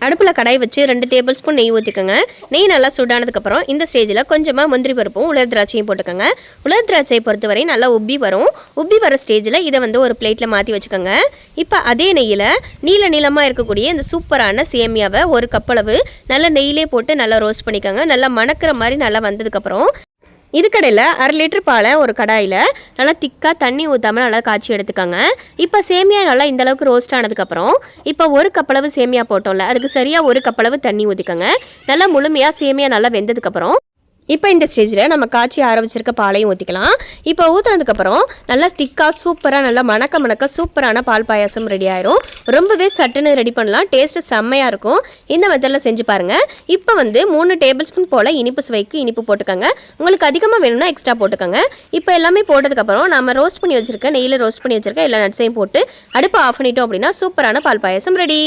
அடுப்பில் கடாய் வச்சு 2 table spoon நெய் ஊற்றிக்கோங்க. நெய் நல்லா சூடானதுக்கப்புறம் இந்த ஸ்டேஜில் கொஞ்சமாக முந்திரி பருப்பும் உலர் திராட்சையும் போட்டுக்கோங்க. உலர் திராட்சையை பொறுத்தவரை நல்லா உப்பி வரும். உப்பி வர ஸ்டேஜில் இதை வந்து ஒரு பிளேட்டில் மாற்றி வச்சுக்கோங்க. இப்போ அதே நெய்யில் நீளமாக இருக்கக்கூடிய இந்த சூப்பரான சேமியாவை 1 கப் அளவு நல்லா நெய்யிலே போட்டு நல்லா ரோஸ்ட் பண்ணிக்கோங்க. நல்லா மணக்கிற மாதிரி நல்லா வந்ததுக்கப்புறம் இதுக்கடையில் 1/2 லிட்டர் பாலை ஒரு கடாயில் நல்லா திக்காக தண்ணி ஊற்றாமல் நல்லா காய்ச்சி எடுத்துக்கோங்க. இப்போ சேமியா நல்லா இந்தளவுக்கு ரோஸ்ட் ஆனதுக்கப்புறம் இப்போ 1 கப் அளவு சேமியா போட்டோம்ல, அதுக்கு சரியாக 1 கப் அளவு தண்ணி ஊற்றிக்கோங்க. நல்லா முழுமையாக சேமியா நல்லா வெந்ததுக்கப்புறம் இப்போ இந்த ஸ்டேஜில் நம்ம காய்ச்சி ஆற வச்சிருக்க பாலையும் ஊற்றிக்கலாம். இப்போ ஊற்றுனதுக்கப்புறம் நல்லா திக்காக சூப்பராக நல்லா மணக்க சூப்பரான பால் பாயாசம் ரெடி ஆயிரும். ரொம்பவே சட்டுன்னு ரெடி பண்ணலாம். டேஸ்ட்டு செம்மையாக இருக்கும். இந்த மெத்தடில் செஞ்சு பாருங்கள். இப்போ வந்து 3 டேபிள் ஸ்பூன் போல் இனிப்பு சுவைக்கு இனிப்பு போட்டுக்கோங்க. உங்களுக்கு அதிகமாக வேணும்னா எக்ஸ்ட்ரா போட்டுக்கோங்க. இப்போ எல்லாமே போட்டதுக்கப்புறம் நம்ம ரோஸ்ட் பண்ணி வச்சுருக்க நெய்யில் ரோஸ்ட் பண்ணி வச்சுருக்க எல்லா நட்ஸையும் போட்டு அடுப்பை ஆஃப் பண்ணிட்டோம் அப்படின்னா சூப்பரான பால் பாயாசம் ரெடி.